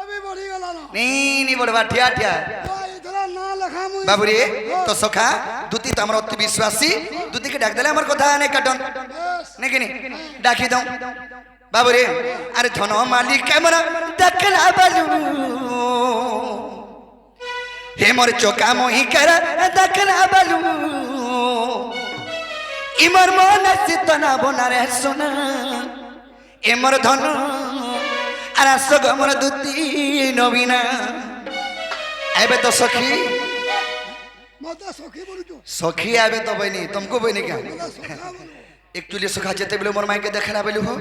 अभी बढ़ी गला ना नहीं बढ़वा ठिया ठिया इधर ना लखा मुई बाबू रे तो सखा दूती तो हमर अति विश्वासी दूती के डाक देले हमर कथा ने काटन ने कि डाकी दऊ बाबू रे अरे धनो मालिक कैमरा दकला बालू हे मोर चोका मोही कर दकला बालू इमर मन सितना बना रे सोना एमर धन अरे सग मोर दूती नवीना एबे तो सखी मता सखी बोलू जो सखी आबे तो बनी तुमको बनी क्या एक्चुअली सखा जेते बेले मोर माई के देखला बेलु हो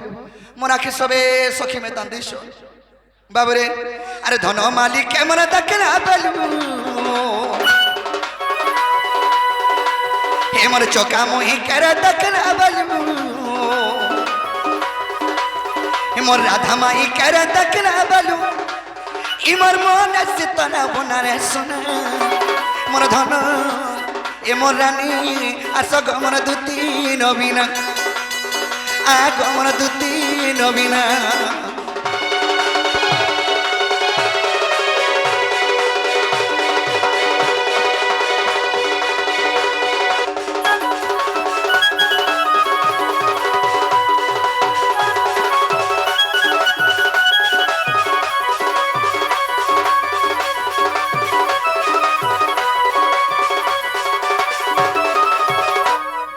मोर आखि सबे सखी में तांदिस बाबरे अरे धन मालिक के मन देखला बेलु हे मोर चोका मोही कर देखला बेलु हे मोर राधा माई कर देखला बेलु इमर मन सितना बना रे सोना मोर धन ए मोर रानी आसग मोर दूती नवीना आग मोर दूती नवीना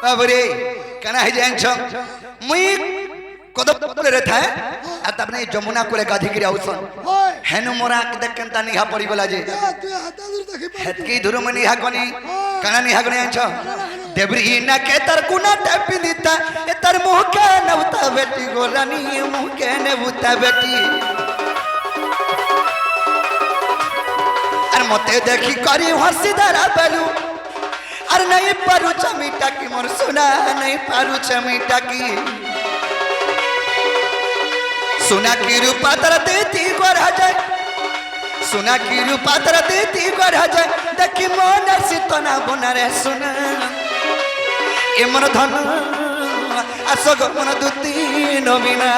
बाबरे कना है जान छ मुई कदम रे था आ तबने जमुना कोले गाधी गिरा उसन होय हेनु मोरा के देख ता निहा पड़ी गला जे तू हाथ दूर देखि हेतकी धुरु मनी हा कोनी कना निहा कोनी छ देवरी ना के तर कुना टपी दीता ए तर मुह के नवता बेटी गोरानी मुह के नवता बेटी अर मते देखी करी हंसी धरा बेलू अरे नहीं पारू चमीटा की मोर सुना नहीं पारू चमीटा की सुना की रूपा तर देती गोर जाए सुना की रूपा तर देती गोर जाए देखी मन सितना बना रे सुना ए मन धन आसग मन दूती नवीना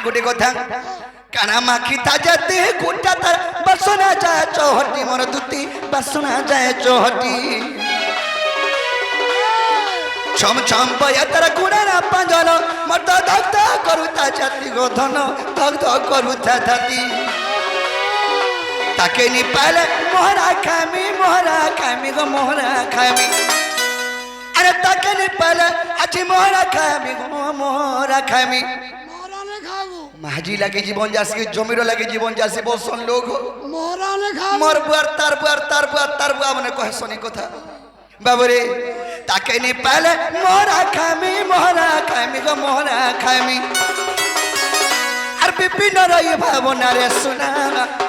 गोटे कथा काना माखी ताजते गुटा तर बसना जाए चौहटी मोर दूती बसना जाए चौहटी छम छम बया तर गुणा पंजन मत धक धक करूता जाति गोधन धक धक करूता जाति ताके नी पाले मोहरा खामी गो मोहरा खामी अरे ताके नी पाले आज मोहरा खामी गो मोहरा खामी माजी लगे जीवन जासी जमीर लगे जीवन जासी बसन लोग मोहरा ने खा मोर बुआर तार बुआ मने कहे सनी कथा बाबरे ताके नी पाले मोहरा खामी गो मोहरा खामी आर विपिन रही भावना रे सुना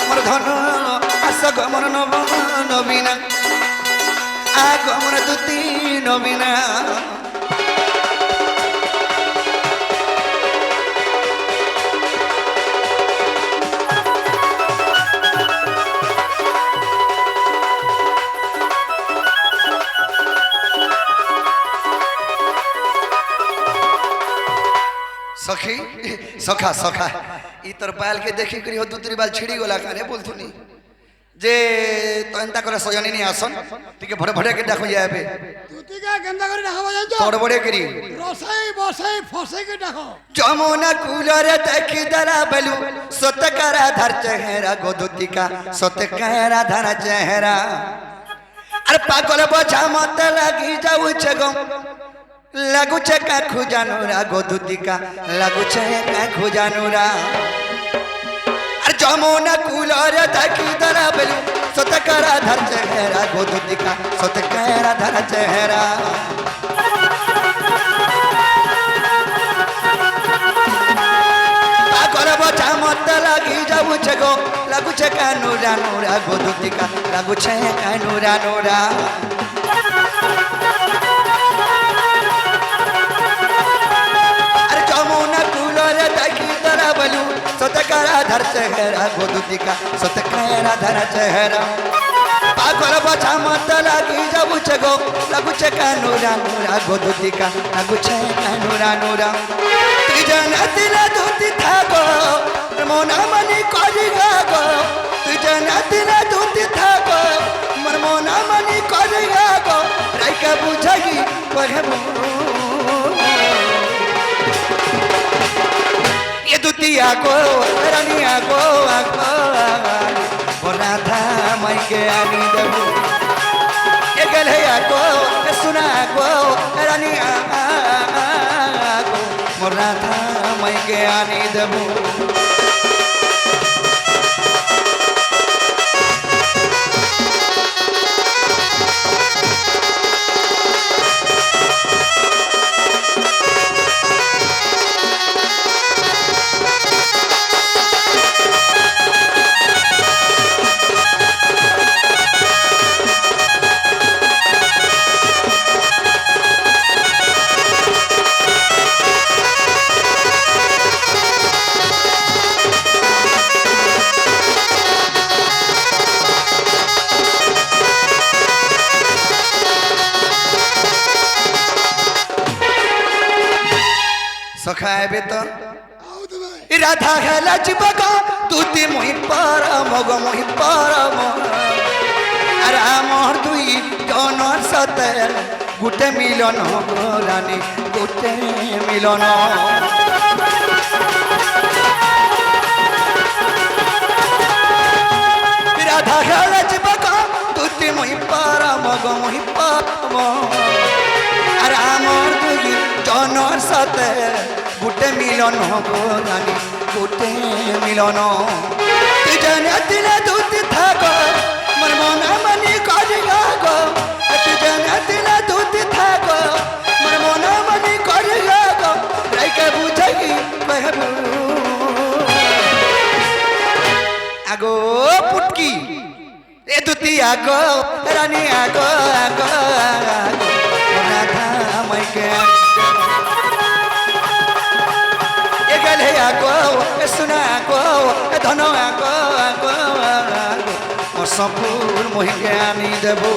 मोर धन आसग मोर नवीना आग मोर दूती नवीना सखी सखा सखा ई तोर पायल के देखी करी हो दूसरी बार छिड़ी गला काने बोलथुनी जे तो एंता करे सजनी नहीं आसन टिके भड़े भड़े के देखो जाबे तुती का गंदा करे देखो जान तोड़ बड़े करी रसई बसई फसे के देखो जमुना कूलर देखी दरा बेलू सत करा धर चेहरा गोदुती का सत करा धर चेहरा अरे पागल बजा मत लगी जाऊ छगम लगुचे का खुजानुरा गोदुतिका लगुचे का खुजानुरा अरे जमुना कूलर देखी दरा बेलू सतकरा धर चेहरा गोदुतिका सतकरा धर चेहरा पागल बचा मत लगी जाऊ छगो लगुचे का नूरा नूरा गोदुतिका लगुचे का नूरा नूरा धर चेहरा गोदुती का सत कहरा धर चेहरा पागल बचा मत लगी जाऊचे गो लगुचे कानूरा नूरा गोदुती का लगुचे कानूरा नूरा तुझ जन दिला दूती था गो मोना मनी करिगा गो तुझ जन दिला दूती था गो मन मोना मनी करिगा गो राइका बुझगी कहबो ये दुतिया को रानिया को राधा माई के आनी देबू ये गलैया को सुना को रानिया को राधा माई के आनी देबू सखाएबे तो आओ तुम्हें राधा हेला जीवको तुती मोहि पर मग मोहि पर अरे मोर दुई जनर सते गुटे मिलन रानी गुटे मिलन राधा हेला जीवको तुती मोहि पर मग मोहि पर अरे मोर दुई जनर सते गुटे मिलन हो रानी गुटे मिलन तु जाने दिला दूती था गो मन मोना मनी करिगा गो तु जाने दिला दूती था गो मन मोना मनी करिगा गो राइका बुझगी कहबू आगो पुटकी ए दूती आगो रानी आगो आगो राधा माई के गलैया सुना को धन को मोर संपूर्ण मोहि के आनी देबू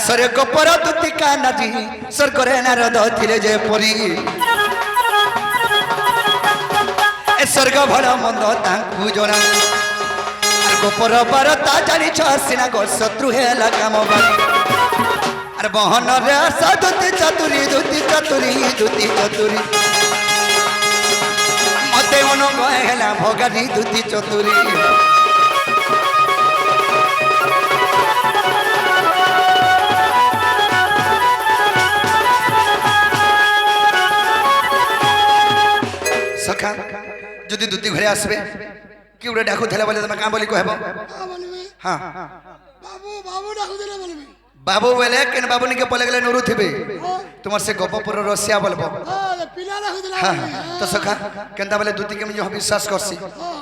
स्वर्ग पर दुतिका नदी स्वर्ग नारद थिले जे परी ए स्वर्ग भल मंद तांकु जना गोपर बारता जानी छसिना गो शत्रु हेला काम बारी अरे बहन रे सदुति चतुरी दुति चतुरी दुति चतुरी मते मन गहेला भगानी दुति चतुरी सखा जदि दुती घरे आसबे कि उड़े डाकू थेला बोले तमे का बोली कहबो हां बाबू बाबू डाकू देले बोलबे बाबू बोले केन बाबू निके पले गेले नरु थिबे तुमर से गोपपुर रसिया बोलबो हां पिला डाकू देला हां तो सखा केनता बोले दुती के जो विश्वास करसी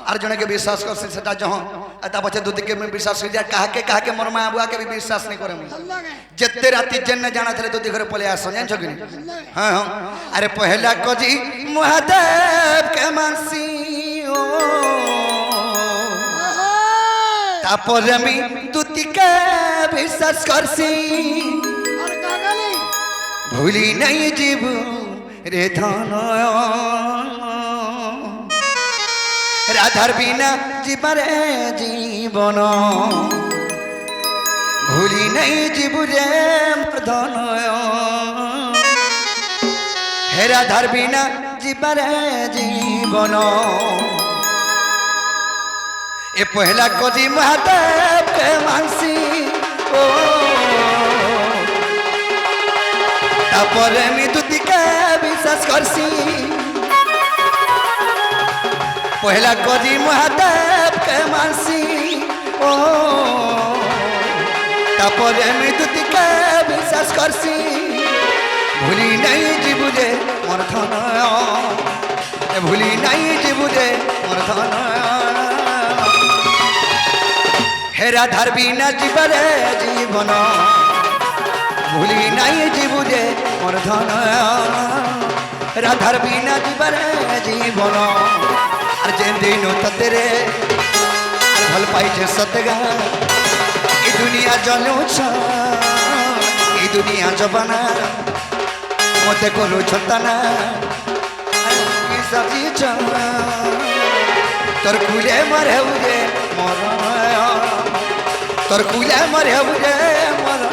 आर जने के विश्वास करसी सेटा जहां अता बचे दुती के में विश्वास कर जा कहा के मोर मां बुआ के भी विश्वास नहीं करे जत्ते राती जन जाना थले दुती घरे पले आसो जान छकिनी हां हां अरे पहला कजी महादेव के मानसी ओ तापर मी दुती के विश्वास करसी और कागाली भूली नहीं जीव रे धन राधार बिना जीवन जीवन भूली नहीं जीव रे धन हे राधार बिना जीवन जीवन ए पहला कजी महादेव के मानसी ओ तापर मी दुती के विश्वास करसी पहला कजी महादेव के मानसी ओ तापर मी दुती के विश्वास करसी भूली नहीं जीव ଯିବୁ ଯେ ମୋର ଧନ ଭୁଲି ନାଇଁ ଯିବୁ ଯେ ମୋର ଧନ हे राधार बिना जीवरे जीवन भूली नहीं जीवु जे मोर धन राधार बिना जीवरे जीवन अरे जे दिन तेरे भल पाई सतगा ई दुनिया जलू ई दुनिया जबाना मते करू छताना सजी तोर कुले मरे उजे मोर तोर कुले मरे उजे मोर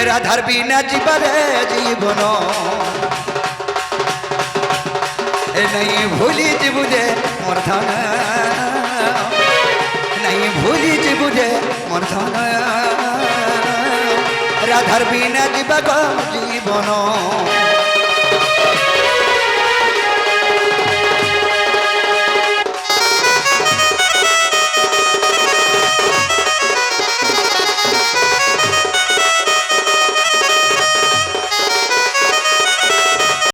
राधार बिना जीवरे जीवन नहीं भूली जीवु जे मोर धन नहीं भूली जीवु जे मोर धन राधार बिना जीवन